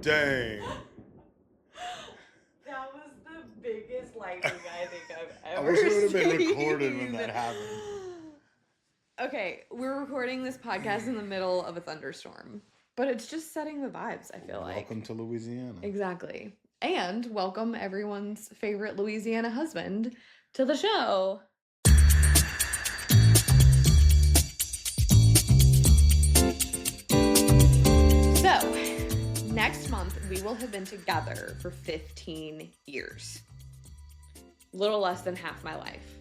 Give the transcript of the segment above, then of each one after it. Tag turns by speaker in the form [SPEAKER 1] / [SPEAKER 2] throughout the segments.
[SPEAKER 1] Dang.
[SPEAKER 2] That was the biggest lightning I think I've ever
[SPEAKER 1] I wish it would have been
[SPEAKER 2] seen.
[SPEAKER 1] recorded when that happened.
[SPEAKER 2] Okay, we're recording this podcast in the middle of a thunderstorm, but it's just setting the vibes, I feel like.
[SPEAKER 1] Welcome to Louisiana.
[SPEAKER 2] Exactly. And welcome everyone's favorite Louisiana husband to the show. So, next month we will have been together for 15 years. Little less than half my life.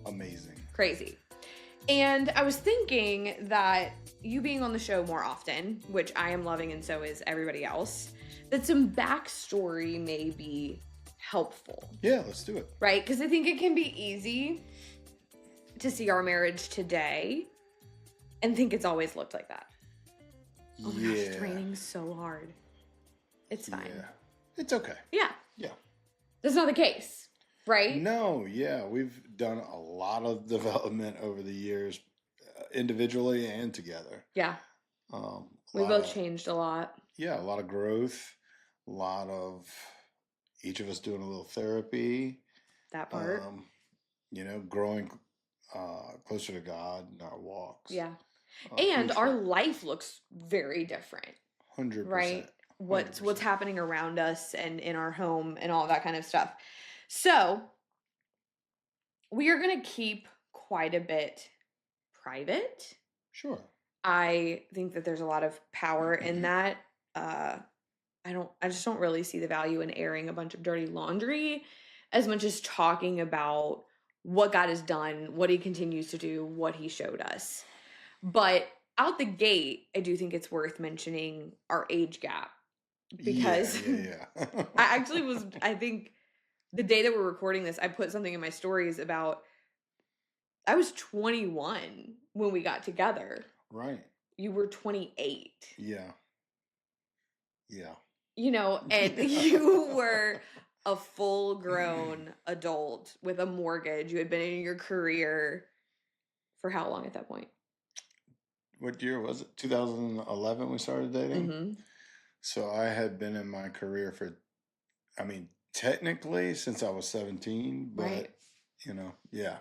[SPEAKER 1] Amazing.
[SPEAKER 2] Crazy. And I was thinking that you being on the show more often, which I am loving and so is everybody else, that some backstory may be helpful.
[SPEAKER 1] Yeah, let's do it.
[SPEAKER 2] Right? Because I think it can be easy to see our marriage today and think it's always looked like that. Oh my gosh, it's raining so hard. It's fine.
[SPEAKER 1] Yeah. It's okay.
[SPEAKER 2] Yeah.
[SPEAKER 1] Yeah.
[SPEAKER 2] That's not the case, right?
[SPEAKER 1] No, yeah. We've done a lot of development over the years, individually and together.
[SPEAKER 2] Yeah. We both changed a lot.
[SPEAKER 1] Yeah, a lot of growth, a lot of each of us doing a little therapy.
[SPEAKER 2] That part.
[SPEAKER 1] Growing closer to God in our walks.
[SPEAKER 2] Yeah. And our life looks very different.
[SPEAKER 1] 100%.
[SPEAKER 2] Right? What's happening around us and in our home and all that kind of stuff. So, we are going to keep quite a bit private.
[SPEAKER 1] Sure.
[SPEAKER 2] I think that there's a lot of power in that. I just don't really see the value in airing a bunch of dirty laundry as much as talking about what God has done, what he continues to do, what he showed us. But out the gate, I do think it's worth mentioning our age gap. Because
[SPEAKER 1] yeah.
[SPEAKER 2] I think the day that we're recording this, I put something in my stories about I was 21 when we got together.
[SPEAKER 1] Right.
[SPEAKER 2] You were 28.
[SPEAKER 1] Yeah. Yeah.
[SPEAKER 2] And you were a full-grown adult with a mortgage. You had been in your career for how long at that point?
[SPEAKER 1] What year was it? 2011 we started dating?
[SPEAKER 2] Mm-hmm.
[SPEAKER 1] So I had been in my career for, technically since I was 17, but,
[SPEAKER 2] right.
[SPEAKER 1] Yeah.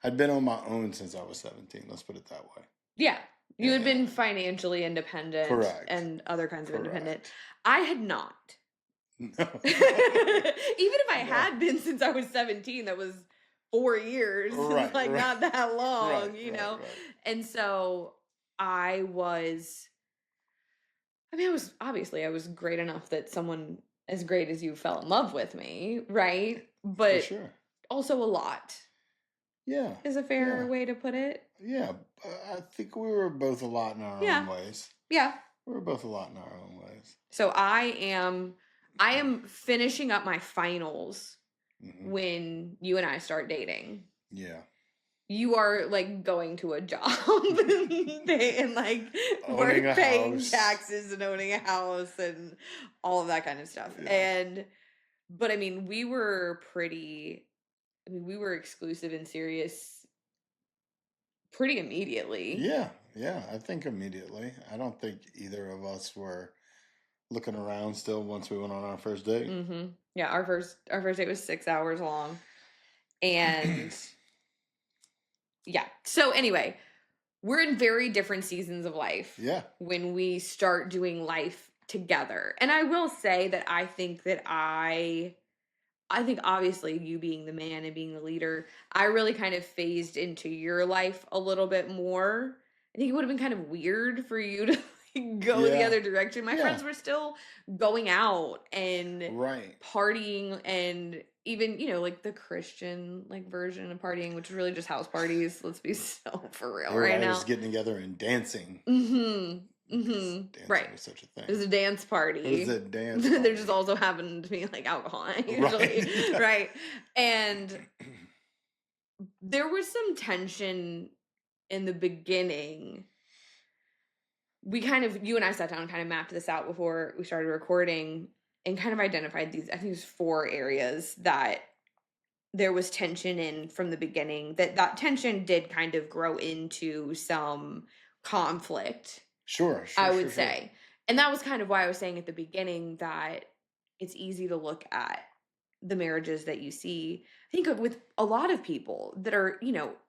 [SPEAKER 1] I'd been on my own since I was 17. Let's put it that way.
[SPEAKER 2] Yeah. You had been financially independent.
[SPEAKER 1] Correct.
[SPEAKER 2] And other kinds of independent. I had not.
[SPEAKER 1] No.
[SPEAKER 2] Even if I had been since I was 17, that was 4 years.
[SPEAKER 1] Right,
[SPEAKER 2] like
[SPEAKER 1] right.
[SPEAKER 2] not that long,
[SPEAKER 1] Right.
[SPEAKER 2] And so I was great enough that someone as great as you fell in love with me, right? But
[SPEAKER 1] for sure.
[SPEAKER 2] Also a lot.
[SPEAKER 1] Yeah.
[SPEAKER 2] Is a fair way to put it.
[SPEAKER 1] Yeah. I think we were both a lot in our own ways.
[SPEAKER 2] Yeah.
[SPEAKER 1] We were both a lot in our own ways.
[SPEAKER 2] So I am finishing up my finals when you and I start dating.
[SPEAKER 1] Yeah.
[SPEAKER 2] You are like going to a job and like work, paying taxes and owning a house and all of that kind of stuff. Yeah. But we were we were exclusive and serious pretty immediately.
[SPEAKER 1] Yeah. Yeah. I think immediately. I don't think either of us were looking around still once we went on our first date.
[SPEAKER 2] Mm-hmm. Yeah. Our first date was 6 hours long. And yeah. So anyway, we're in very different seasons of life.
[SPEAKER 1] Yeah.
[SPEAKER 2] When we start doing life together. And I will say that I think obviously you being the man and being the leader, I really kind of phased into your life a little bit more. I think it would have been kind of weird for you to go the other direction. My friends were still going out and partying and even, like the Christian version of partying, which is really just house parties. Let's be so for real right now.
[SPEAKER 1] Everybody's getting together and dancing.
[SPEAKER 2] Mm-hmm. Mm-hmm.
[SPEAKER 1] Right. Was such a thing.
[SPEAKER 2] It was a dance party.
[SPEAKER 1] It was a dance party.
[SPEAKER 2] There just also happened to be alcohol usually. Right. And there was some tension in the beginning. You and I sat down and kind of mapped this out before we started recording and kind of identified these, I think it was 4 areas that there was tension in from the beginning, that tension did kind of grow into some conflict.
[SPEAKER 1] Sure.
[SPEAKER 2] I would say. And that was kind of why I was saying at the beginning that it's easy to look at the marriages that you see. I think with a lot of people that are,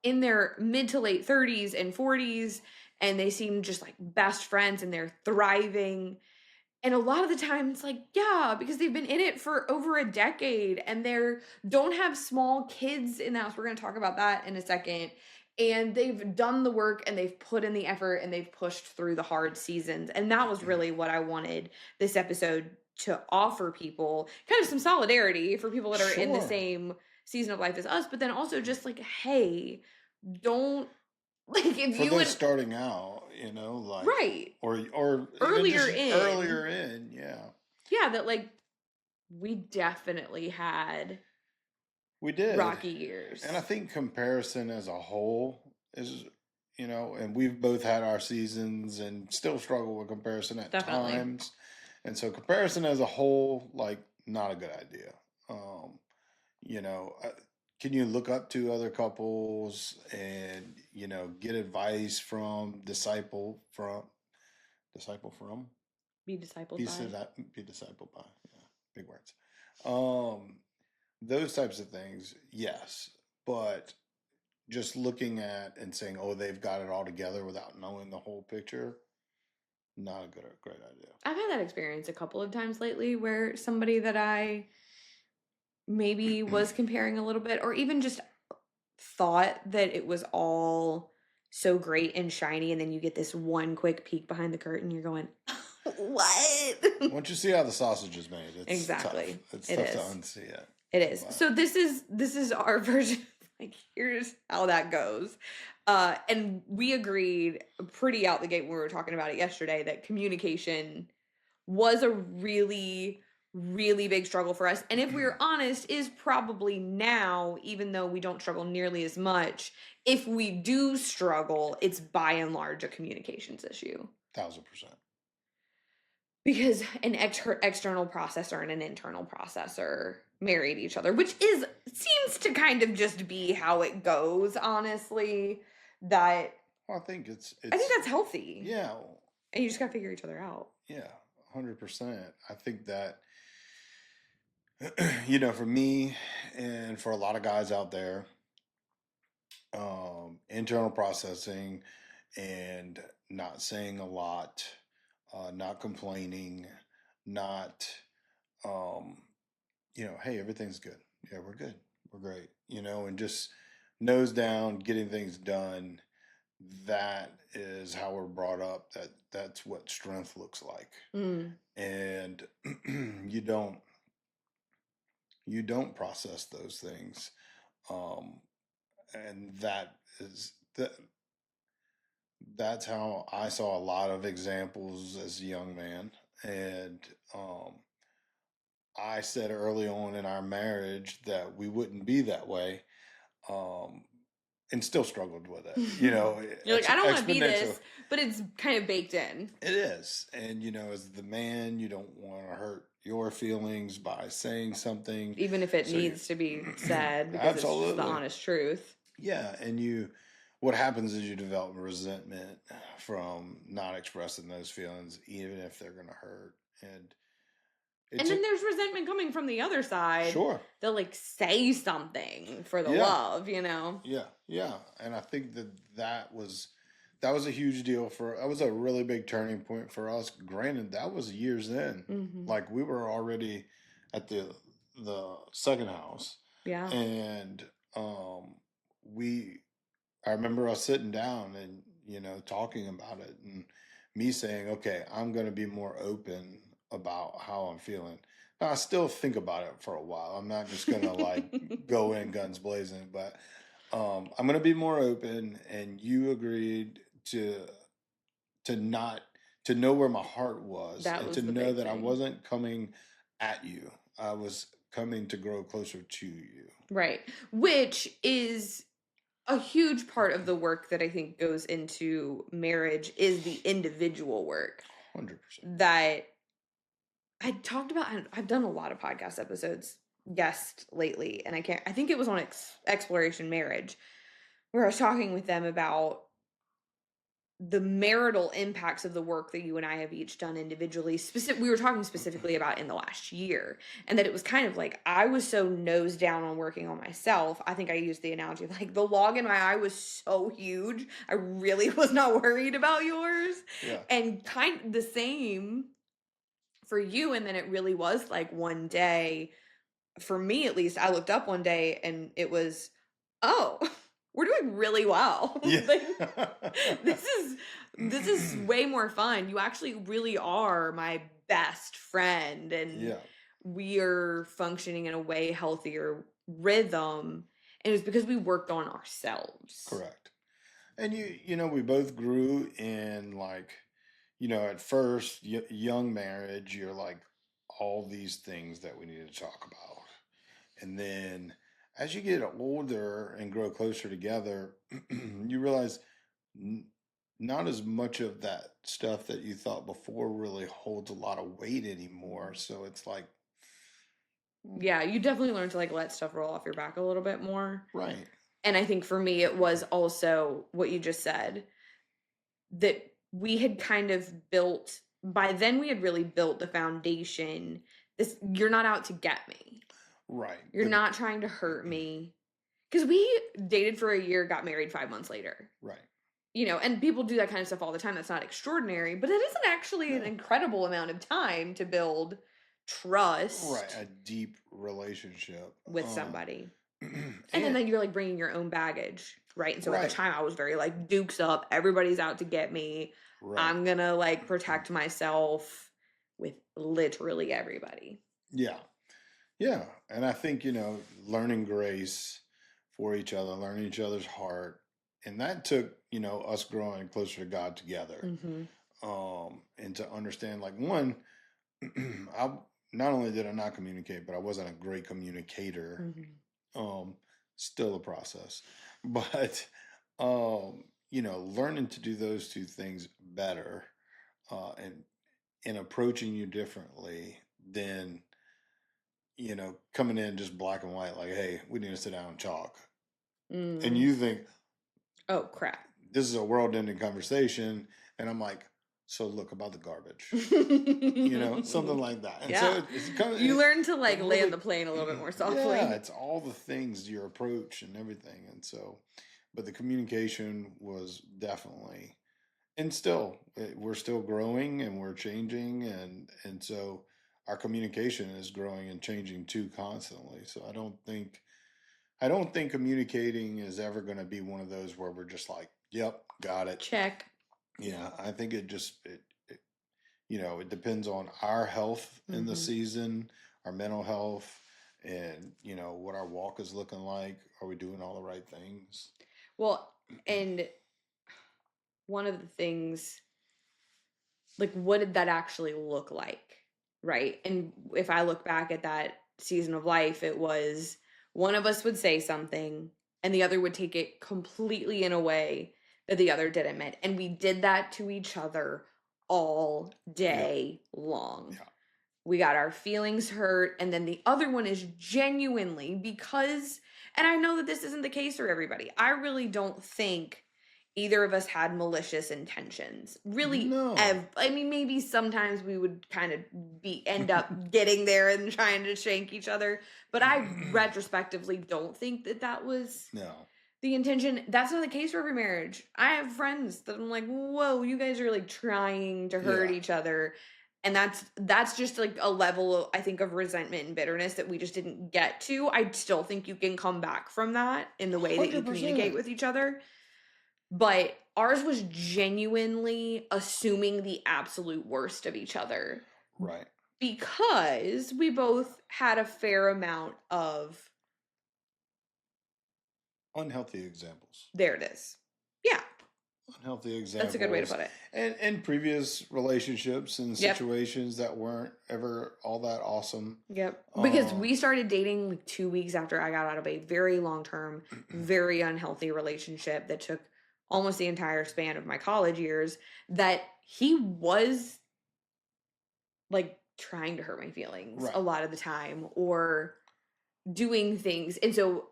[SPEAKER 2] in their mid to late 30s and 40s, and they seem just like best friends and they're thriving. And a lot of the time it's like, yeah, because they've been in it for over a decade and they're don't have small kids in the house. We're going to talk about that in a second. And they've done the work and they've put in the effort and they've pushed through the hard seasons. And that was really what I wanted this episode to offer people, kind of some solidarity for people that are in the
[SPEAKER 1] Sure.
[SPEAKER 2] same season of life as us, but then also just like, hey, don't like if
[SPEAKER 1] For
[SPEAKER 2] you
[SPEAKER 1] those
[SPEAKER 2] and
[SPEAKER 1] starting out, like
[SPEAKER 2] right
[SPEAKER 1] or
[SPEAKER 2] earlier
[SPEAKER 1] earlier in, yeah.
[SPEAKER 2] yeah, that like we definitely had
[SPEAKER 1] We did.
[SPEAKER 2] rocky years.
[SPEAKER 1] And I think comparison as a whole is, and we've both had our seasons and still struggle with comparison at
[SPEAKER 2] Definitely.
[SPEAKER 1] times. And so comparison as a whole, like, not a good idea. You know, uh, can you look up to other couples and, get advice from disciple from?
[SPEAKER 2] Be discipled
[SPEAKER 1] Be,
[SPEAKER 2] by.
[SPEAKER 1] be discipled by. Yeah, big words. Um, those types of things, yes. But just looking at and saying, oh, they've got it all together without knowing the whole picture, not a great idea.
[SPEAKER 2] I've had that experience a couple of times lately where somebody that I maybe was comparing a little bit or even just thought that it was all so great and shiny, and then you get this one quick peek behind the curtain, you're going, what?
[SPEAKER 1] Once you see how the sausage is made, it's
[SPEAKER 2] Exactly.
[SPEAKER 1] tough. It's
[SPEAKER 2] It
[SPEAKER 1] tough
[SPEAKER 2] is.
[SPEAKER 1] to unsee it.
[SPEAKER 2] It is.
[SPEAKER 1] But
[SPEAKER 2] So this is our version. Like, here's how that goes. And we agreed pretty out the gate when we were talking about it yesterday that communication was a really, really big struggle for us. And if we're honest, is probably now, even though we don't struggle nearly as much, if we do struggle, it's by and large a communications issue.
[SPEAKER 1] 1000%.
[SPEAKER 2] Because an external processor and an internal processor married each other, which seems to kind of just be how it goes, honestly. That
[SPEAKER 1] Well, I think
[SPEAKER 2] I think that's healthy.
[SPEAKER 1] Yeah.
[SPEAKER 2] And you just gotta figure each other out.
[SPEAKER 1] Yeah, 100%. I think that, for me and for a lot of guys out there, internal processing and not saying a lot, not complaining, not, um, hey, everything's good. Yeah, we're good. We're great. And just nose down, getting things done. That is how we're brought up. That's what strength looks like. And you don't process those things. And that's how I saw a lot of examples as a young man. And I said early on in our marriage that we wouldn't be that way. And still struggled with it.
[SPEAKER 2] You're like, I don't want to be this, but it's kind of baked in.
[SPEAKER 1] It is. And, as the man, you don't want to hurt your feelings by saying something.
[SPEAKER 2] Even if it needs to be said, because
[SPEAKER 1] Absolutely.
[SPEAKER 2] It's just the honest truth.
[SPEAKER 1] Yeah. And what happens is you develop resentment from not expressing those feelings, even if they're going to hurt. And
[SPEAKER 2] then there's resentment coming from the other side.
[SPEAKER 1] Sure.
[SPEAKER 2] They'll like say something for the love,
[SPEAKER 1] Yeah. Yeah. And I think that was a huge deal that was a really big turning point for us. Granted, that was years in.
[SPEAKER 2] Mm-hmm.
[SPEAKER 1] Like we were already at the second house.
[SPEAKER 2] Yeah.
[SPEAKER 1] And I remember us sitting down and, talking about it and me saying, okay, I'm going to be more open about how I'm feeling. Now, I still think about it for a while. I'm not just going to go in guns blazing, but I'm going to be more open. And you agreed to know where my heart was and to know that I wasn't coming at you. I was coming to grow closer to you.
[SPEAKER 2] Right. Which is a huge part of the work that I think goes into marriage is the individual work.
[SPEAKER 1] 100%.
[SPEAKER 2] That I talked about. I've done a lot of podcast episodes guest lately, and I think it was on Exploration Marriage, where I was talking with them about the marital impacts of the work that you and I have each done individually, we were talking specifically about in the last year, and that it was kind of like I was so nose down on working on myself. I think I used the analogy of like the log in my eye was so huge. I really was not worried about yours.
[SPEAKER 1] Yeah.
[SPEAKER 2] And kind of the same for you. And then it really was like one day, for me at least, I looked up one day and it was, oh, we're doing really well.
[SPEAKER 1] Yeah.
[SPEAKER 2] Like, this is way more fun. You actually really are my best friend, and we are functioning in a way healthier rhythm. And it was because we worked on ourselves.
[SPEAKER 1] Correct. And we both grew in like, at first, young marriage, you're like all these things that we need to talk about. And then as you get older and grow closer together, you realize not as much of that stuff that you thought before really holds a lot of weight anymore. So it's like,
[SPEAKER 2] yeah, you definitely learn to like let stuff roll off your back a little bit more.
[SPEAKER 1] Right.
[SPEAKER 2] And I think for me, it was also what you just said, that we had kind of built, by then we had really built the foundation. You're not out to get me.
[SPEAKER 1] Right.
[SPEAKER 2] You're not trying to hurt me. Because we dated for a year, got married 5 months later.
[SPEAKER 1] Right.
[SPEAKER 2] And people do that kind of stuff all the time. That's not extraordinary, but it isn't actually an incredible amount of time to build trust.
[SPEAKER 1] Right. A deep relationship
[SPEAKER 2] with somebody. And then you're like bringing your own baggage. Right. And so at the time I was very like dukes up. Everybody's out to get me. Right. I'm going to like protect myself with literally everybody.
[SPEAKER 1] Yeah. Yeah. And I think, learning grace for each other, learning each other's heart. And that took, us growing closer to God together. Mm-hmm. And to understand, like, one, not only did I not communicate, but I wasn't a great communicator. Mm-hmm. Still a process. But, learning to do those two things better and approaching you differently than, coming in just black and white, like, hey, we need to sit down and talk. Mm. And you think,
[SPEAKER 2] oh, crap.
[SPEAKER 1] This is a world-ending conversation. And I'm like, so look about the garbage. Something like that. And so it's kind of,
[SPEAKER 2] you learn to like land the plane a little bit more softly.
[SPEAKER 1] Yeah, it's all the things, your approach and everything. And so, but the communication was definitely, and still, we're still growing and we're changing. And so our communication is growing and changing too constantly. So I don't think communicating is ever going to be one of those where we're just like, yep, got it.
[SPEAKER 2] Check.
[SPEAKER 1] Yeah, I think it depends on our health in the season, our mental health, and, what our walk is looking like. Are we doing all the right things?
[SPEAKER 2] Well, and one of the things, like, what did that actually look like? Right. And if I look back at that season of life, it was one of us would say something and the other would take it completely in a way that the other didn't mean. And we did that to each other all day long. Yeah. We got our feelings hurt. And then the other one is genuinely because, and I know that this isn't the case for everybody. I really don't think either of us had malicious intentions. Really, no. I mean, maybe sometimes we would kind of end up getting there and trying to shank each other. But I retrospectively don't think that was the intention. That's not the case for every marriage. I have friends that I'm like, whoa, you guys are like trying to hurt each other. And that's just like a level, I think, of resentment and bitterness that we just didn't get to. I still think you can come back from that in the way that 100%. You communicate with each other. But ours was genuinely assuming the absolute worst of each other.
[SPEAKER 1] Right.
[SPEAKER 2] Because we both had a fair amount of
[SPEAKER 1] unhealthy examples.
[SPEAKER 2] There it is. Yeah.
[SPEAKER 1] Unhealthy examples.
[SPEAKER 2] That's a good way to put it.
[SPEAKER 1] And previous relationships and situations that weren't ever all that awesome.
[SPEAKER 2] Yep. Because we started dating like 2 weeks after I got out of a very long-term, very unhealthy relationship that took almost the entire span of my college years, that he was like trying to hurt my feelings a lot of the time or doing things. And so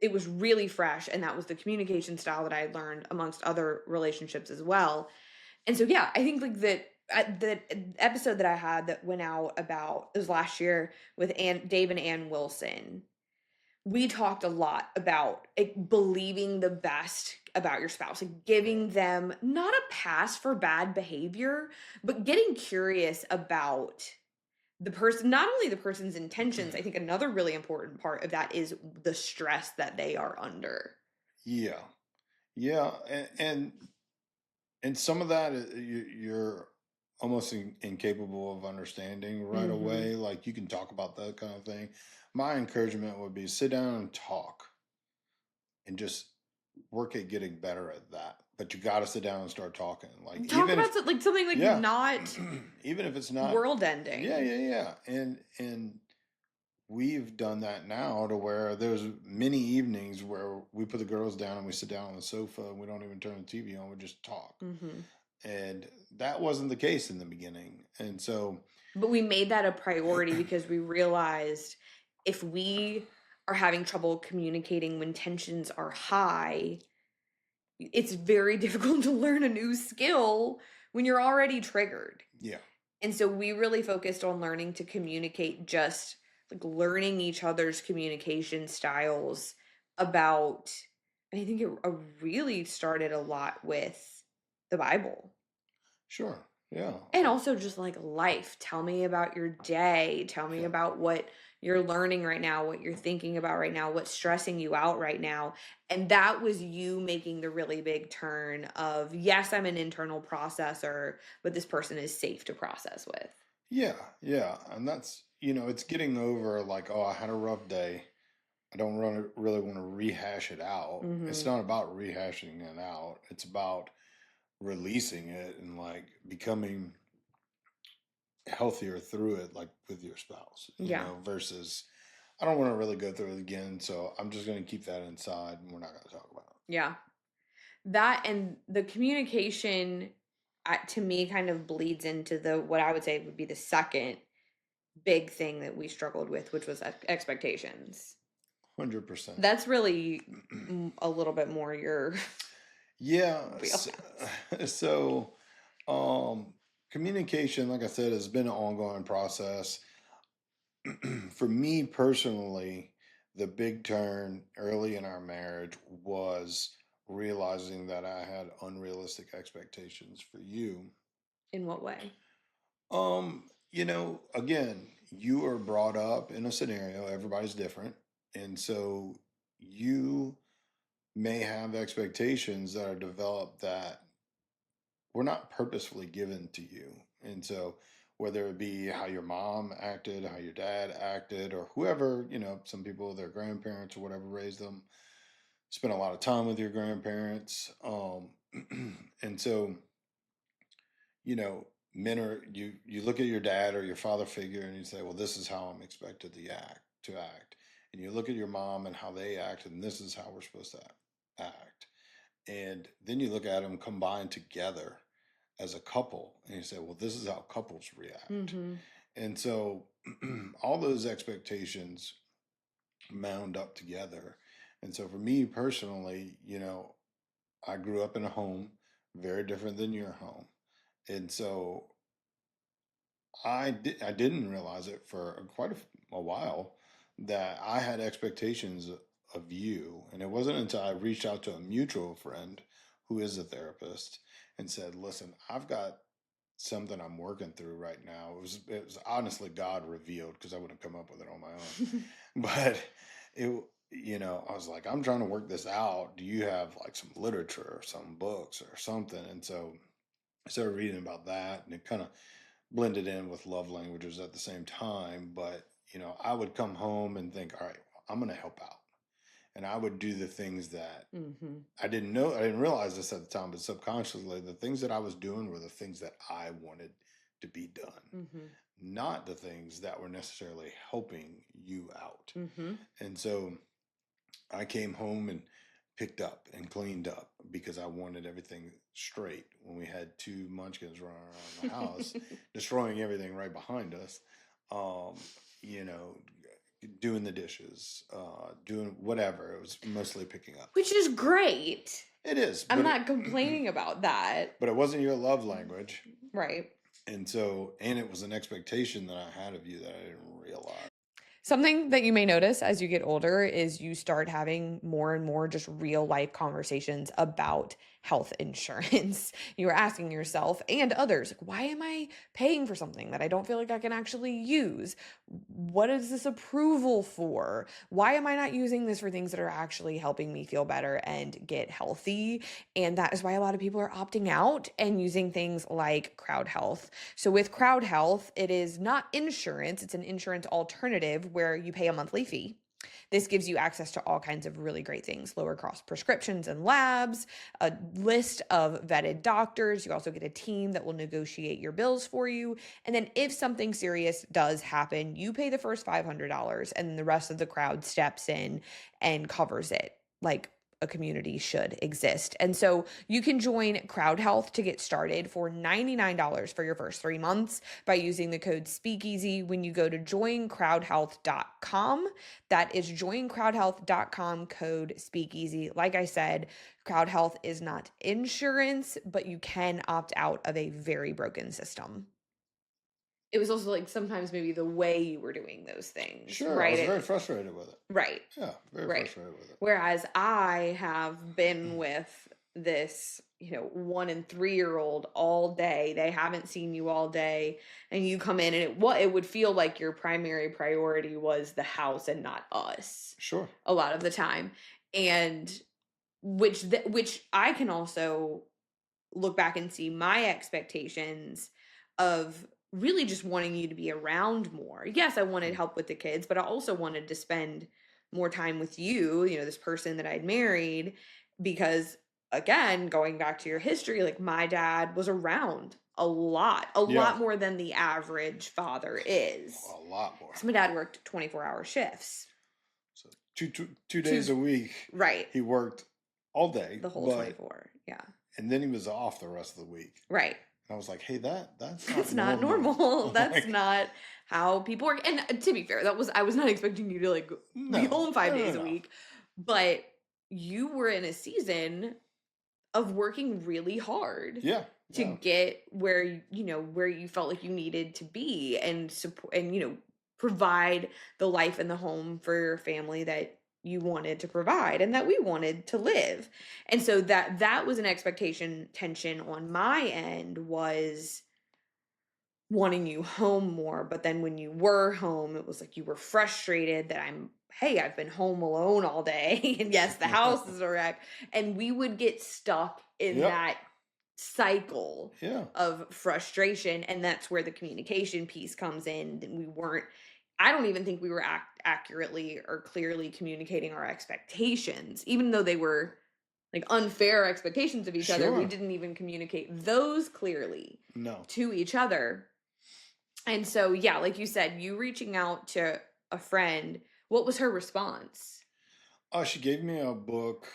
[SPEAKER 2] it was really fresh, and that was the communication style that I had learned amongst other relationships as well. And so, yeah, I think like that the episode that I had that went out about it was last year with Dave and Ann Wilson. We talked a lot about like, believing the best about your spouse, like giving them not a pass for bad behavior, but getting curious about the person, not only the person's intentions. I think another really important part of that is the stress that they are under.
[SPEAKER 1] Yeah. Yeah. And some of that you're almost incapable of understanding right
[SPEAKER 2] Mm-hmm.
[SPEAKER 1] away. Like you can talk about that kind of thing. My encouragement would be sit down and talk and just work at getting better at that. But you got to sit down and start talking. Like
[SPEAKER 2] Talk
[SPEAKER 1] even if,
[SPEAKER 2] about like something like
[SPEAKER 1] yeah,
[SPEAKER 2] not
[SPEAKER 1] even if it's not,
[SPEAKER 2] world
[SPEAKER 1] yeah,
[SPEAKER 2] ending.
[SPEAKER 1] yeah, yeah. And we've done that now to where there's many evenings where we put the girls down and we sit down on the sofa and we don't even turn the TV on. We just talk.
[SPEAKER 2] Mm-hmm.
[SPEAKER 1] And that wasn't the case in the beginning. And so,
[SPEAKER 2] But we made that a priority because we realized if we are having trouble communicating when tensions are high, it's very difficult to learn a new skill when you're already triggered.
[SPEAKER 1] yeah,
[SPEAKER 2] And so we really focused on learning to communicate, just like learning each other's communication styles about, I think it really started a lot with the Bible.
[SPEAKER 1] sure. Yeah.
[SPEAKER 2] And also just like life. Tell me about your day. Tell me
[SPEAKER 1] Yeah.
[SPEAKER 2] about what you're learning right now, what you're thinking about right now, what's stressing you out right now. And that was you making the really big turn of, yes, I'm an internal processor, but this person is safe to process with.
[SPEAKER 1] Yeah. Yeah. And that's, it's getting over like, oh, I had a rough day. I don't really want to rehash it out. It's
[SPEAKER 2] Mm-hmm.
[SPEAKER 1] not about rehashing it out. It's about releasing it and like becoming healthier through it, like with your spouse,
[SPEAKER 2] Yeah.
[SPEAKER 1] versus I don't want to really go through it again. So I'm just going to keep that inside and we're not going to talk about
[SPEAKER 2] Yeah. That and the communication to me kind of bleeds into the what I would say would be the second big thing that we struggled with, which was expectations.
[SPEAKER 1] it. 100%.
[SPEAKER 2] That's really a little bit more your
[SPEAKER 1] Yeah. So,
[SPEAKER 2] wheelhouse.
[SPEAKER 1] so um, communication, like I said, has been an ongoing process. For me personally, the big turn early in our marriage was realizing that I had unrealistic expectations for you.
[SPEAKER 2] In what way?
[SPEAKER 1] Again, you are brought up in a scenario, everybody's different. And so you may have expectations that are developed that were not purposefully given to you. And so whether it be how your mom acted, how your dad acted, or whoever, some people, their grandparents or whatever raised them, spent a lot of time with your grandparents. And so, you know, men are you look at your dad or your father figure and you say, well, this is how I'm expected to act. And you look at your mom and how they act, and this is how we're supposed to act. And then you look at them combined together as a couple and you say, well, this is how couples react.
[SPEAKER 2] Mm-hmm.
[SPEAKER 1] And so all those expectations mound up together. And so for me personally, I grew up in a home very different than your home. And so I didn't realize it for quite a while that I had expectations of you. And it wasn't until I reached out to a mutual friend who is a therapist and said, listen, I've got something I'm working through right now. It was honestly God revealed because I wouldn't come up with it on my own. But I was like, I'm trying to work this out. Do you have like some literature or some books or something? And so I started reading about that, and it kind of blended in with love languages at the same time. But I would come home and think, all right, well, I'm going to help out, and I would do the things that
[SPEAKER 2] Mm-hmm.
[SPEAKER 1] I didn't know. I didn't realize this at the time, but subconsciously, the things that I was doing were the things that I wanted to be done,
[SPEAKER 2] Mm-hmm.
[SPEAKER 1] not the things that were necessarily helping you out.
[SPEAKER 2] Mm-hmm.
[SPEAKER 1] And so I came home and picked up and cleaned up because I wanted everything straight when we had two munchkins running around the house, destroying everything right behind us. Um, you know, doing the dishes, doing whatever. It was mostly picking up.
[SPEAKER 2] Which is great.
[SPEAKER 1] It is.
[SPEAKER 2] I'm not complaining about that.
[SPEAKER 1] But it wasn't your love language.
[SPEAKER 2] Right.
[SPEAKER 1] And it was an expectation that I had of you that I didn't realize.
[SPEAKER 2] Something that you may notice as you get older is you start having more and more just real life conversations about health insurance. You are asking yourself and others, why am I paying for something that I don't feel like I can actually use? What is this approval for? Why am I not using this for things that are actually helping me feel better and get healthy? And that is why a lot of people are opting out and using things like CrowdHealth. So with CrowdHealth, it is not insurance, it's an insurance alternative where you pay a monthly fee. This gives you access to all kinds of really great things, lower cost prescriptions and labs, a list of vetted doctors. You also get a team that will negotiate your bills for you. And then if something serious does happen, you pay the first $500 and the rest of the crowd steps in and covers it, like a community should exist. And so you can join CrowdHealth to get started for $99 for your first 3 months by using the code Speakeasy when you go to joincrowdhealth.com. That is joincrowdhealth.com, code Speakeasy. Like I said, CrowdHealth is not insurance, but you can opt out of a very broken system. It was also like sometimes maybe the way you were doing those things.
[SPEAKER 1] Sure,
[SPEAKER 2] right?
[SPEAKER 1] I was very frustrated with it.
[SPEAKER 2] Right.
[SPEAKER 1] Yeah, very frustrated with it.
[SPEAKER 2] Whereas I have been with this, 1 and 3-year-old all day. They haven't seen you all day, and you come in, and it would feel like your primary priority was the house and not us.
[SPEAKER 1] Sure.
[SPEAKER 2] A lot of the time, and which I can also look back and see my expectations of really just wanting you to be around more. Yes, I wanted help with the kids, but I also wanted to spend more time with you, this person that I'd married, because again, going back to your history, like my dad was around a lot more than the average father is.
[SPEAKER 1] A lot more.
[SPEAKER 2] So my dad worked 24-hour shifts.
[SPEAKER 1] So two days a week.
[SPEAKER 2] Right.
[SPEAKER 1] He worked all day.
[SPEAKER 2] The whole 24. Yeah.
[SPEAKER 1] And then he was off the rest of the week.
[SPEAKER 2] Right.
[SPEAKER 1] I was like, hey, that's
[SPEAKER 2] not normal. That's not how people work. And to be fair, I was not expecting you to be home 5 days a week, but you were in a season of working really hard.
[SPEAKER 1] Yeah.
[SPEAKER 2] To get where you felt like you needed to be and support and provide the life and the home for your family that you wanted to provide and that we wanted to live. And so that was an expectation tension on my end, was wanting you home more. But then when you were home, it was like you were frustrated that I've been home alone all day. And yes, the house is a wreck. And we would get stuck in that cycle of frustration. And that's where the communication piece comes in. And I don't even think we were accurately or clearly communicating our expectations, even though they were like unfair expectations of each other. We didn't even communicate those clearly to each other. And so, yeah, like you said, you reaching out to a friend, what was her response?
[SPEAKER 1] She gave me a book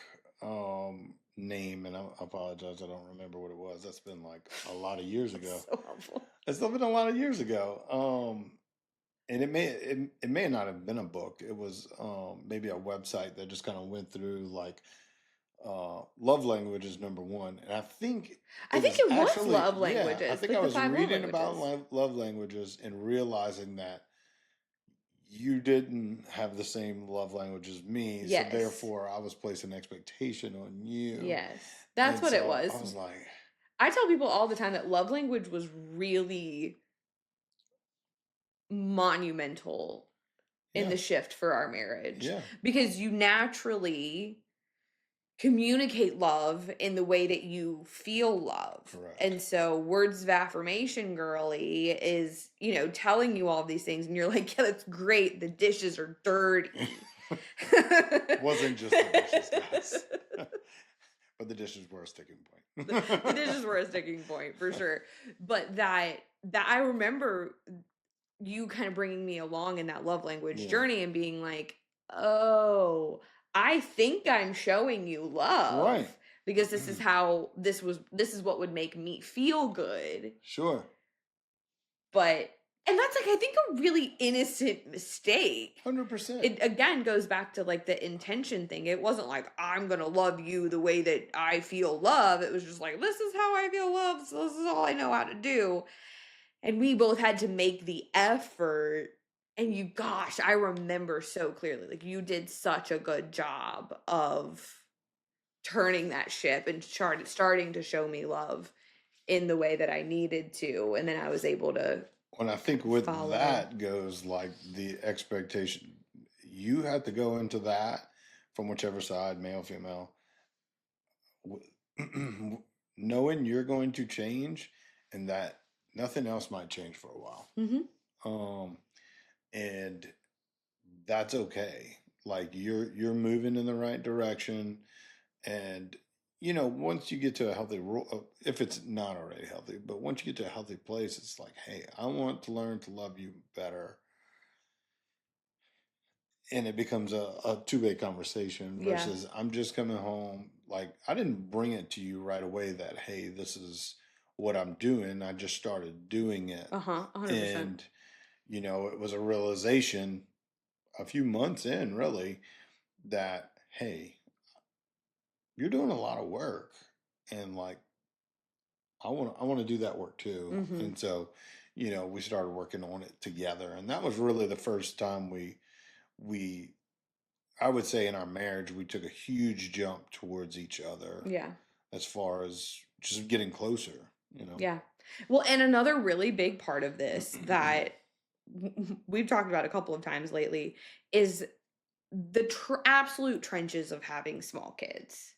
[SPEAKER 1] name, and I apologize, I don't remember what it was. That's been like a lot of years ago.
[SPEAKER 2] So helpful.
[SPEAKER 1] It's been a lot of years ago. And it may not have been a book. It was maybe a website that just kind of went through like love languages number 1. And I think
[SPEAKER 2] it was love languages.
[SPEAKER 1] Yeah, I think I was reading about love languages and realizing that you didn't have the same love language as me.
[SPEAKER 2] Yes.
[SPEAKER 1] So therefore I was placing expectation on you.
[SPEAKER 2] Yes. That's what it was.
[SPEAKER 1] I was like,
[SPEAKER 2] I tell people all the time that love language was really monumental in the shift for our marriage. Yeah. Because you naturally communicate love in the way that you feel love.
[SPEAKER 1] Correct.
[SPEAKER 2] And so words of affirmation, girly, is, telling you all of these things and you're like, yeah, that's great. The dishes are dirty.
[SPEAKER 1] It wasn't just the dishes, guys. But the dishes were a sticking point.
[SPEAKER 2] The dishes were a sticking point for sure. But that I remember you kind of bringing me along in that love language journey and being like, oh, I think I'm showing you love.
[SPEAKER 1] Right.
[SPEAKER 2] Because this is how this is what would make me feel good.
[SPEAKER 1] Sure.
[SPEAKER 2] But And that's, like, I think a really innocent mistake.
[SPEAKER 1] 100%.
[SPEAKER 2] It again goes back to, like, the intention thing. It wasn't like, "I'm gonna love you the way that I feel love." It was just like, "This is how I feel love, so this is all I know how to do." And we both had to make the effort. And you gosh, I remember so clearly, like, you did such a good job of turning that ship and starting to show me love in the way that I needed to, and then I was able to
[SPEAKER 1] When I think with
[SPEAKER 2] follow.
[SPEAKER 1] that goes like the expectation, you have to go into that from whichever side, male, female, knowing you're going to change and that nothing else might change for a while.
[SPEAKER 2] Mhm.
[SPEAKER 1] Um, and that's okay. Like you're moving in the right direction, and once you get to a healthy if it's not already healthy, but once you get to a healthy place, it's like, hey, I want to learn to love you better, and it becomes a two-way conversation
[SPEAKER 2] Yeah.
[SPEAKER 1] versus I'm just coming home. Like, I didn't bring it to you right away that, hey, this is what I'm doing. I just started doing it.
[SPEAKER 2] Uh-huh, 100%.
[SPEAKER 1] And it was a realization a few months in, really, that, hey, you're doing a lot of work, and like, I want to do that work too.
[SPEAKER 2] Mhm.
[SPEAKER 1] And so we started working on it together, and that was really the first time we I would say in our marriage, we took a huge jump towards each other
[SPEAKER 2] Yeah.
[SPEAKER 1] as far as just getting closer, you know?
[SPEAKER 2] Yeah. Well, and another really big part of this that we've talked about a couple of times lately is the absolute trenches of having small kids.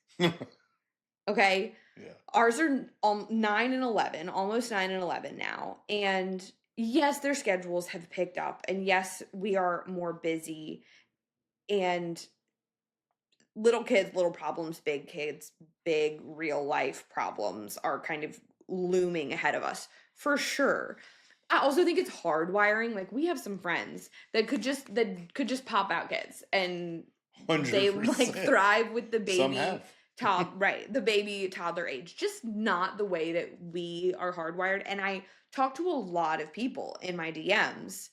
[SPEAKER 2] Okay?
[SPEAKER 1] Yeah.
[SPEAKER 2] Ours are 9 and 11, almost 9 and 11 now. And yes, their schedules have picked up. And yes, we are more busy. And little kids, little problems, big kids, big real life problems are kind of looming ahead of us for sure. I also think it's hardwiring. Like, we have some friends that could just pop out kids, and they like
[SPEAKER 1] 100%.
[SPEAKER 2] thrive with the
[SPEAKER 1] Some
[SPEAKER 2] baby
[SPEAKER 1] have.
[SPEAKER 2] right, the baby toddler age. Just not the way that we are hardwired. And I talk to a lot of people in my DMs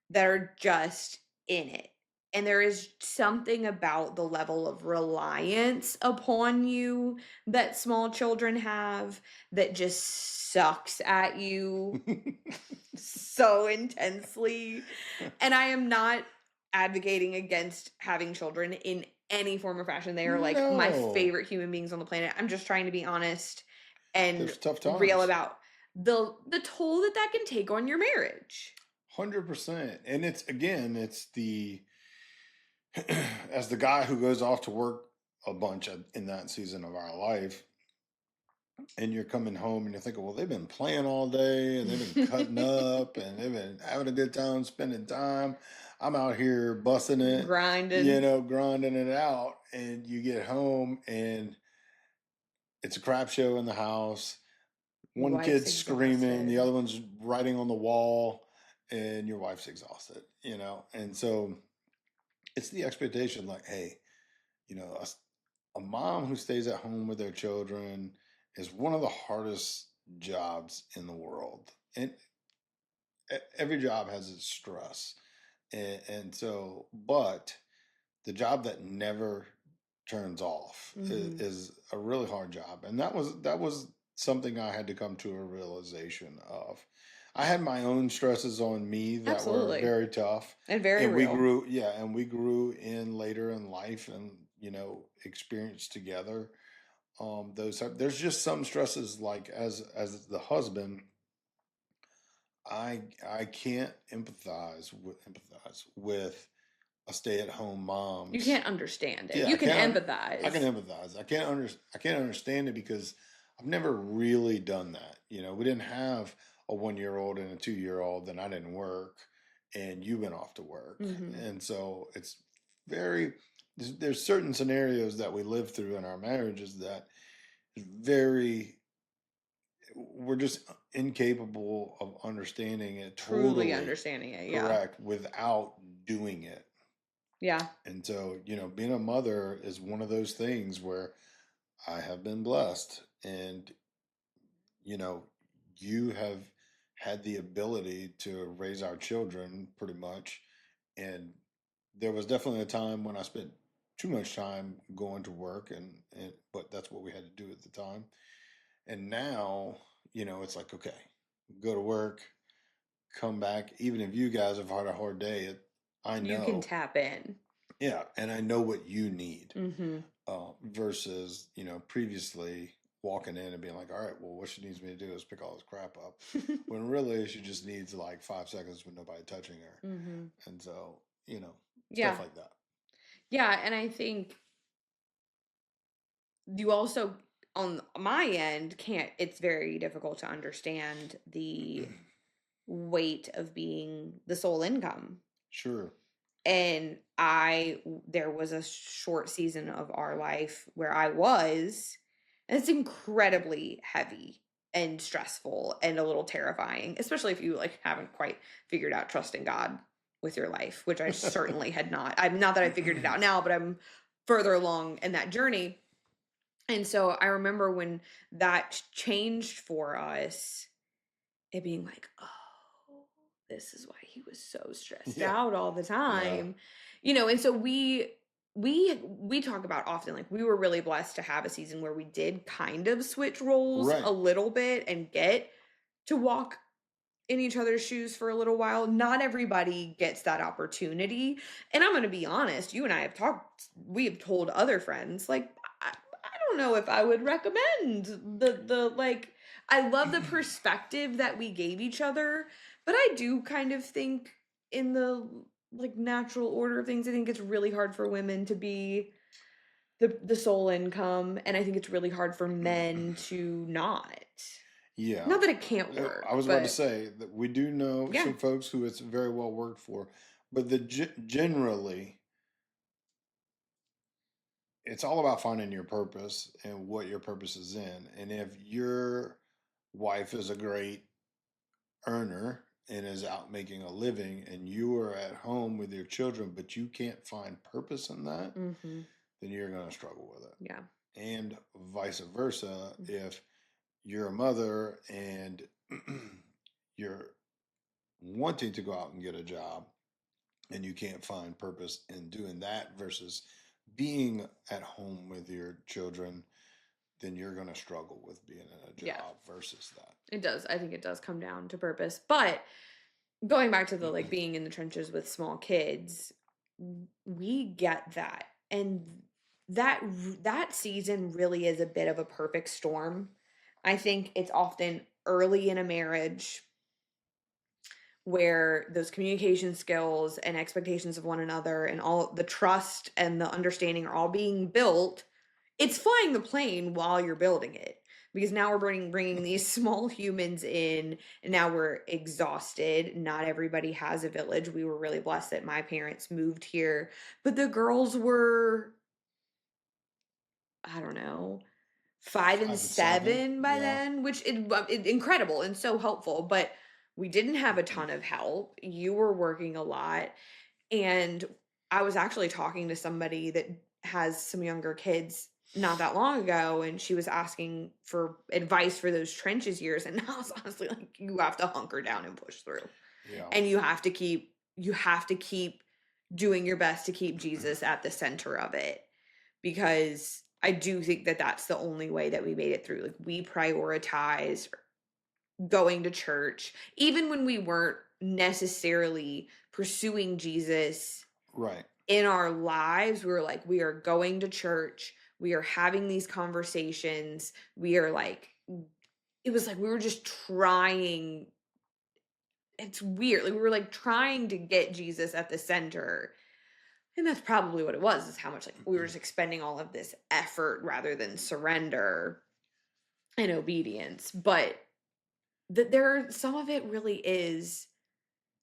[SPEAKER 2] that are just in it. And there is something about the level of reliance upon you that small children have that just sucks at you so intensely. And I am not advocating against having children in any form or fashion. They are like my
[SPEAKER 1] No.
[SPEAKER 2] favorite human beings on the planet. I'm just trying to be honest and
[SPEAKER 1] There's tough
[SPEAKER 2] real
[SPEAKER 1] times.
[SPEAKER 2] about the toll that can take on your marriage.
[SPEAKER 1] 100%. And it's the as the guy who goes off to work a bunch in that season of our life, and you're coming home and you're thinking, well, they've been playing all day and they've been cutting up and they've been having a good time, spending time. I'm out here busting it,
[SPEAKER 2] Grinding.
[SPEAKER 1] grinding it out. And you get home and it's a crap show in the house.
[SPEAKER 2] Your
[SPEAKER 1] One
[SPEAKER 2] wife's
[SPEAKER 1] kid's screaming, the
[SPEAKER 2] exhausted.
[SPEAKER 1] other one's writing on the wall, and your wife's exhausted, And so it's the expectation like, hey, a mom who stays at home with their children is one of the hardest jobs in the world. And every job has its stress. And so, but the job that never turns off
[SPEAKER 2] Mhm.
[SPEAKER 1] is a really hard job. And that was something I had to come to a realization of. I had my own stresses on me that were
[SPEAKER 2] Absolutely.
[SPEAKER 1] very tough.
[SPEAKER 2] And very
[SPEAKER 1] And we
[SPEAKER 2] real.
[SPEAKER 1] grew, yeah, and we grew in later in life and, experienced together. There's just some stresses like as the husband, I can't empathize with a stay-at-home
[SPEAKER 2] You
[SPEAKER 1] mom's.
[SPEAKER 2] can't understand it.
[SPEAKER 1] Yeah,
[SPEAKER 2] You can
[SPEAKER 1] I can
[SPEAKER 2] empathize.
[SPEAKER 1] empathize. I can't understand it because I've never really done that. We didn't have a 1-year-old and a 2-year-old, and I didn't work, and you went off to work,
[SPEAKER 2] Mhm.
[SPEAKER 1] and so it's very. There's certain scenarios that we live through in our marriages that is very. We're just incapable of understanding it
[SPEAKER 2] Truly
[SPEAKER 1] totally
[SPEAKER 2] understanding it. Yeah.
[SPEAKER 1] correct without doing it.
[SPEAKER 2] Yeah.
[SPEAKER 1] And so, being a mother is one of those things where I have been blessed, and you know, you have had the ability to raise our children pretty much. And there was definitely a time when I spent too much time going to work, and but that's what we had to do at the time. And now, it's like, okay, go to work, come back. Even if you guys have had a hard day, I
[SPEAKER 2] You can
[SPEAKER 1] know,
[SPEAKER 2] tap in.
[SPEAKER 1] yeah, and I know what you need.
[SPEAKER 2] Mm-hmm.
[SPEAKER 1] Versus, previously walking in and being like, all right, well, what she needs me to do is pick all this crap up. When really she just needs like 5 seconds with nobody touching her.
[SPEAKER 2] Mm-hmm.
[SPEAKER 1] And so,
[SPEAKER 2] Yeah.
[SPEAKER 1] stuff like that.
[SPEAKER 2] Yeah, and I think you also, on my end, can't, it's very difficult to understand the weight of being the sole income.
[SPEAKER 1] Sure.
[SPEAKER 2] And there was a short season of our life where and it's incredibly heavy and stressful and a little terrifying, especially if you like haven't quite figured out trusting God with your life, which I certainly had not. I'm not that I figured it out now, but I'm further along in that journey. And so I remember when that changed for us, it being like, oh, this is why he was so stressed
[SPEAKER 1] Yeah.
[SPEAKER 2] out all the
[SPEAKER 1] Yeah.
[SPEAKER 2] time. And so we talk about often, like, we were really blessed to have a season where we did kind of switch roles
[SPEAKER 1] Right.
[SPEAKER 2] a little bit and get to walk in each other's shoes for a little while. Not everybody gets that opportunity. And I'm going to be honest, you and I have we have told other friends, like, I don't know if I would recommend the like, I love the perspective that we gave each other, but I do kind of think in the like natural order of things, I think it's really hard for women to be the sole income, and I think it's really hard for men to not.
[SPEAKER 1] Yeah.
[SPEAKER 2] Not that it can't work,
[SPEAKER 1] I was about to
[SPEAKER 2] but
[SPEAKER 1] say that we do know
[SPEAKER 2] yeah.
[SPEAKER 1] some folks who it's very well worked for, but generally, it's all about finding your purpose and what your purpose is in. And if your wife is a great earner and is out making a living, and you are at home with your children, but you can't find purpose in that,
[SPEAKER 2] Mm-hmm.
[SPEAKER 1] then you're going to struggle with it.
[SPEAKER 2] Yeah.
[SPEAKER 1] And vice versa,
[SPEAKER 2] Mm-hmm.
[SPEAKER 1] if you're a mother and you're wanting to go out and get a job and you can't find purpose in doing that versus being at home with your children, then you're going to struggle with being in a job versus that.
[SPEAKER 2] It does. I think it does come down to purpose. But going back to the like being in the trenches with small kids, we get that. And that season really is a bit of a perfect storm. I think it's often early in a marriage where those communication skills and expectations of one another and all the trust and the understanding are all being built. It's flying the plane while you're building it, because now we're bringing these small humans in, and now we're exhausted. Not everybody has a village. We were really blessed that my parents moved here, but the girls were, I don't know, 5 and
[SPEAKER 1] 5 and 7,
[SPEAKER 2] 7 by
[SPEAKER 1] yeah.
[SPEAKER 2] then, which incredible and so helpful, but we didn't have a ton of help. You were working a lot, and I was actually talking to somebody that has some younger kids not that long ago, and she was asking for advice for those trenches years, and I was honestly like, you have to hunker down and push through.
[SPEAKER 1] Yeah.
[SPEAKER 2] And you have to keep doing your best to keep Jesus at the center of it, because I do think that that's the only way that we made it through. Like, we prioritized going to church even when we weren't necessarily pursuing Jesus
[SPEAKER 1] Right.
[SPEAKER 2] in our lives. We were like, we are going to church, we are having these conversations, we are like, it was like we were just trying. It's weird, like we were like trying to get Jesus at the center. And that's probably what it was, is how much like we were just expending all of this effort rather than surrender and obedience. But some of it really is,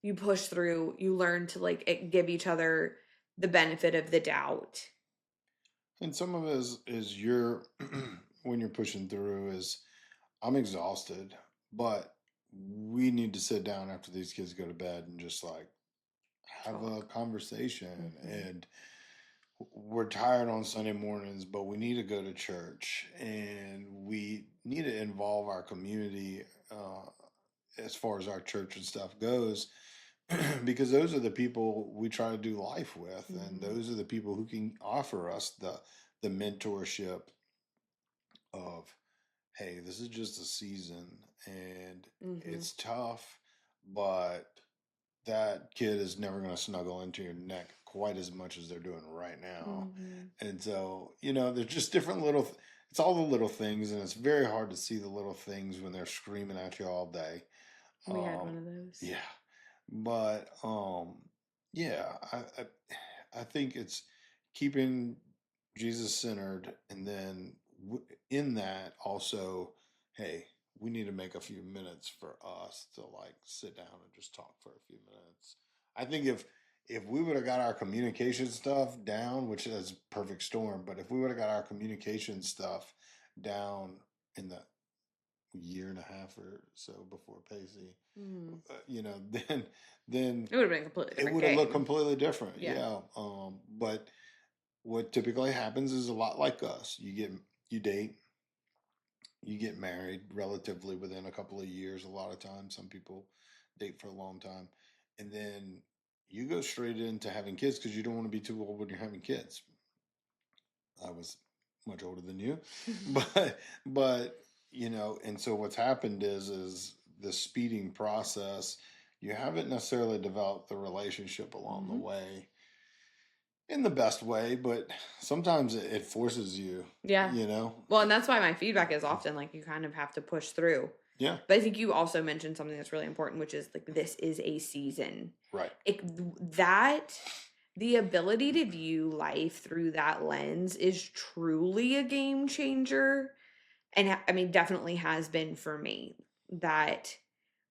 [SPEAKER 2] you push through, you learn to like give each other the benefit of the doubt.
[SPEAKER 1] And some of it is your when you're pushing through is I'm exhausted, but we need to sit down after these kids go to bed and just like have a
[SPEAKER 2] Talk.
[SPEAKER 1] conversation.
[SPEAKER 2] Mm-hmm.
[SPEAKER 1] And we're tired on Sunday mornings, but we need to go to church and we need to involve our community as far as our church and stuff goes, because those are the people we try to do life with, and those are the people who can offer us the mentorship of, hey, this is just a season and it's tough, but that kid is never going to snuggle into your neck quite as much as they're doing right now. And so, there's just different little, it's all the little things, and it's very hard to see the little things when they're screaming at you all day.
[SPEAKER 2] We had one of those.
[SPEAKER 1] Yeah. But, yeah, I think it's keeping Jesus centered, and then in that also, hey, we need to make a few minutes for us to like sit down and just talk for a few minutes. I think if we would have got our communication stuff down, which is a perfect storm, but if we would have got our communication stuff down in the year and a half or so before Pacey, then
[SPEAKER 2] it would have been completely different.
[SPEAKER 1] It would have looked completely different. Yeah. But what typically happens is a lot like us. You date, you get married relatively within a couple of years. A lot of times, some people date for a long time, and then you go straight into having kids because you don't want to be too old when you're having kids. I was much older than you, but and so what's happened is the speeding process. You haven't necessarily developed the relationship along the way in the best way, but sometimes it forces you.
[SPEAKER 2] Yeah. Well, and that's why my feedback is often like you kind of have to push through.
[SPEAKER 1] Yeah.
[SPEAKER 2] But I think you also mentioned something that's really important, which is like this is a season.
[SPEAKER 1] Right.
[SPEAKER 2] The ability to view life through that lens is truly a game changer. And I mean, definitely has been for me, that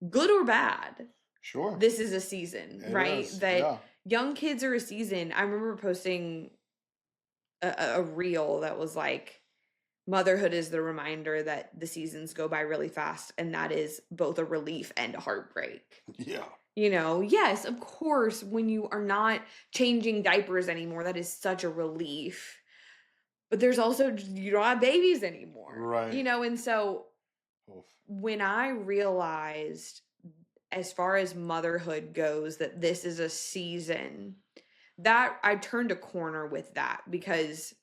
[SPEAKER 2] good or bad.
[SPEAKER 1] Sure.
[SPEAKER 2] This is a season, right? That young kids are a season. I remember posting a reel that was like, motherhood is the reminder that the seasons go by really fast, and that is both a relief and a heartbreak.
[SPEAKER 1] Yeah.
[SPEAKER 2] Yes, of course, when you are not changing diapers anymore, that is such a relief. But there's also, you don't have babies anymore.
[SPEAKER 1] Right.
[SPEAKER 2] And so when I realized, as far as motherhood goes, that this is a season, that I turned a corner with that, because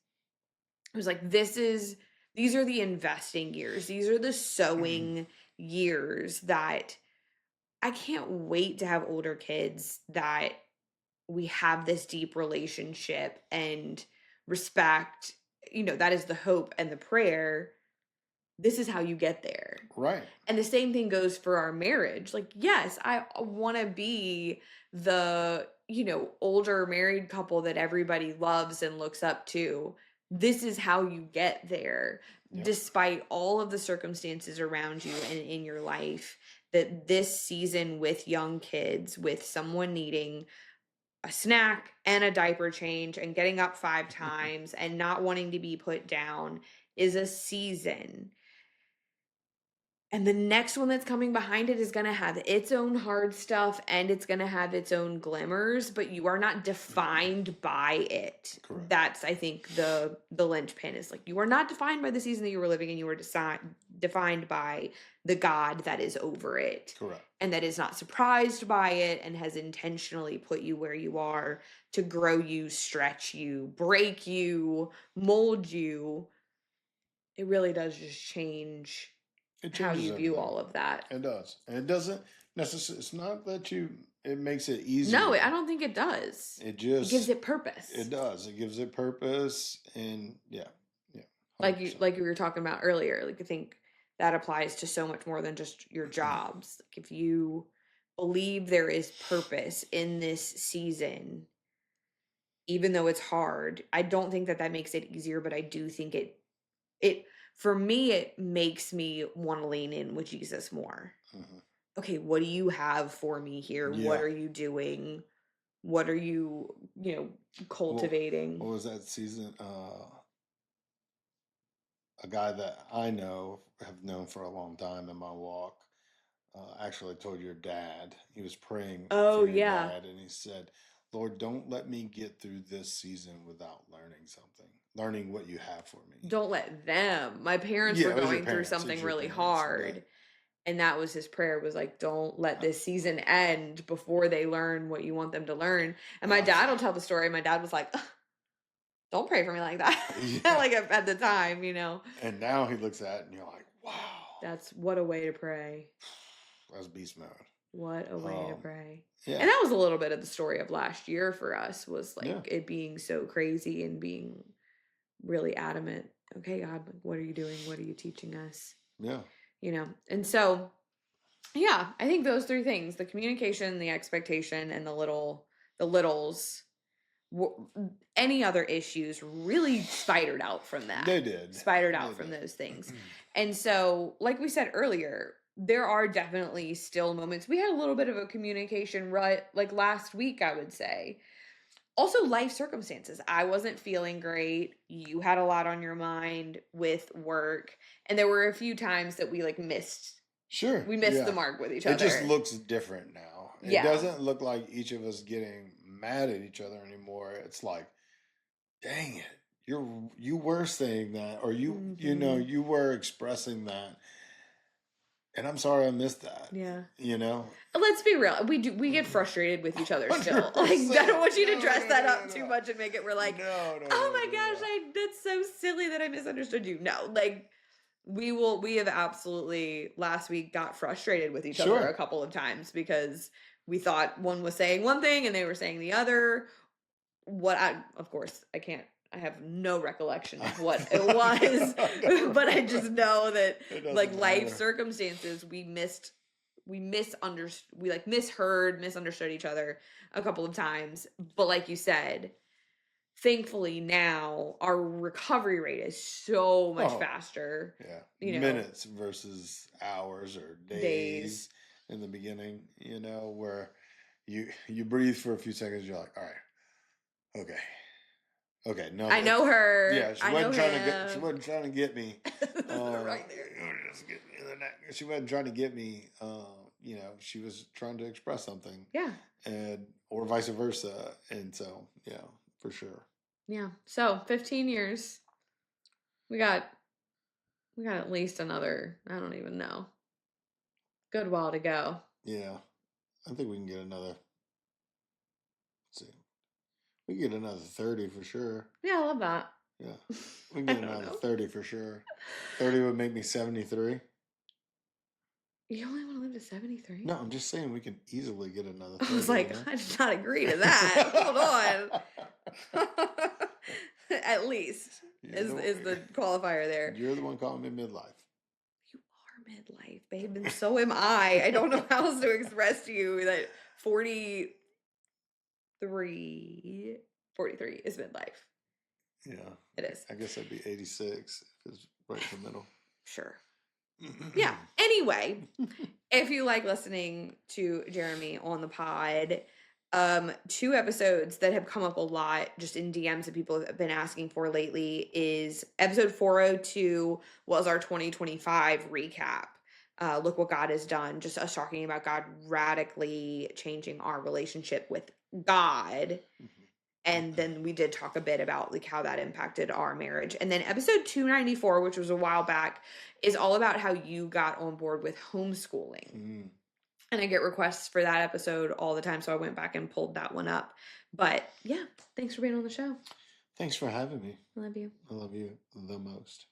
[SPEAKER 2] it was like, these are the investing years. These are the sowing years that I can't wait to have older kids, that we have this deep relationship and respect. That is the hope and the prayer. This is how you get there.
[SPEAKER 1] Right.
[SPEAKER 2] And the same thing goes for our marriage. Like, yes, I want to be the, older married couple that everybody loves and looks up to. This is how you get there, despite all of the circumstances around you and in your life. That this season with young kids, with someone needing a snack and a diaper change and getting up 5 times and not wanting to be put down, is a season. And the next one that's coming behind it is going to have its own hard stuff, and it's going to have its own glimmers, but you are not defined by it.
[SPEAKER 1] Correct.
[SPEAKER 2] That's, I think, the linchpin is like, you are not defined by the season that you were living in. You were defined by the God that is over it.
[SPEAKER 1] Correct.
[SPEAKER 2] And that is not surprised by it, and has intentionally put you where you are to grow you, stretch you, break you, mold you. It really does just change how you view all of that.
[SPEAKER 1] It does. And it doesn't necessarily, it's not that it makes it easier.
[SPEAKER 2] No, I don't think it does.
[SPEAKER 1] It gives it
[SPEAKER 2] purpose.
[SPEAKER 1] It does. It gives it purpose, and yeah.
[SPEAKER 2] 100%. Like we were talking about earlier, like I think that applies to so much more than just your jobs. Like if you believe there is purpose in this season, even though it's hard, I don't think that makes it easier, but I do think it for me, it makes me want to lean in with Jesus more. Okay, what do you have for me here? Yeah. What are you doing? What are you, cultivating?
[SPEAKER 1] What was that season? A guy that I have known for a long time in my walk, actually told your dad, he was praying for your dad, and he said, Lord, don't let me get through this season without learning what you have for me.
[SPEAKER 2] Don't let them. My parents were going through something really hard. And that was his prayer, was like, don't let this season end before they learn what you want them to learn. And my dad will tell the story. My dad was like, don't pray for me like that.
[SPEAKER 1] Yeah.
[SPEAKER 2] Like at the time, you know.
[SPEAKER 1] And now he looks at it and you're like, wow.
[SPEAKER 2] That's what a way to pray.
[SPEAKER 1] That's beast mode.
[SPEAKER 2] What a way to pray.
[SPEAKER 1] Yeah.
[SPEAKER 2] And that was a little bit of the story of last year for us, was like it being so crazy and being really adamant. Okay, God, what are you doing? What are you teaching us?
[SPEAKER 1] Yeah.
[SPEAKER 2] You know, and so, yeah, I think those three things, the communication, the expectation, and the littles, any other issues really spidered out from that.
[SPEAKER 1] They did.
[SPEAKER 2] Spidered out from those things. And so, like we said earlier, there are definitely still moments. We had a little bit of a communication rut like last week, I would say. Also, life circumstances. I wasn't feeling great. You had a lot on your mind with work. And there were a few times that we like missed.
[SPEAKER 1] Sure.
[SPEAKER 2] We missed the mark with each other.
[SPEAKER 1] It just looks different now. It doesn't look like each of us getting mad at each other anymore. It's like, dang it, you were saying that, or you know, you were expressing that. And I'm sorry I missed that.
[SPEAKER 2] Yeah.
[SPEAKER 1] You know?
[SPEAKER 2] Let's be real. We get frustrated with each other still. Like, I don't want you to dress that up too much and make it, we're like, oh my gosh, that's so silly that I misunderstood you. No, like, we have absolutely last week got frustrated with each other a couple of times because we thought one was saying one thing and they were saying the other. Of course, I have no recollection of what it was, but I just know that like life circumstances, we misheard, misunderstood each other a couple of times. But like you said, thankfully now our recovery rate is so much faster.
[SPEAKER 1] Yeah.
[SPEAKER 2] You know,
[SPEAKER 1] minutes versus hours or days in the beginning, you know, where you breathe for a few seconds, you're like, all right, okay, no.
[SPEAKER 2] I know her.
[SPEAKER 1] Yeah, she wasn't trying to get me.
[SPEAKER 2] Right there.
[SPEAKER 1] She wasn't trying to get me. You know, she was trying to express something.
[SPEAKER 2] Yeah.
[SPEAKER 1] Or vice versa. And so, yeah, for sure.
[SPEAKER 2] Yeah. So 15 years. We got at least another, I don't even know, good while to go.
[SPEAKER 1] Yeah. I think we can get another. Let's see. We can get another 30 for sure.
[SPEAKER 2] Yeah, I love that.
[SPEAKER 1] Yeah. We can get another 30 for sure. 30 would make me 73.
[SPEAKER 2] You only want to live to 73?
[SPEAKER 1] No, I'm just saying we can easily get another 30.
[SPEAKER 2] I was like, I did not agree to that. Hold on. At least is the qualifier there.
[SPEAKER 1] You're the one calling me midlife.
[SPEAKER 2] You are midlife, babe, and so am I. I don't know how else to express to you that 43 is midlife.
[SPEAKER 1] Yeah.
[SPEAKER 2] It is.
[SPEAKER 1] I guess that'd be 86 if it's right in the middle.
[SPEAKER 2] Sure. Yeah. Anyway, if you like listening to Jeremy on the pod, 2 episodes that have come up a lot just in DMs that people have been asking for lately is episode 402 was our 2025 recap. Look what God has done. Just us talking about God radically changing our relationship with God. And then we did talk a bit about like how that impacted our marriage. And then episode 294, which was a while back, is all about how you got on board with homeschooling. And I get requests for that episode all the time, so I went back and pulled that one up. But yeah, thanks for being on the show.
[SPEAKER 1] Thanks for having me.
[SPEAKER 2] I love you.
[SPEAKER 1] I love you the most.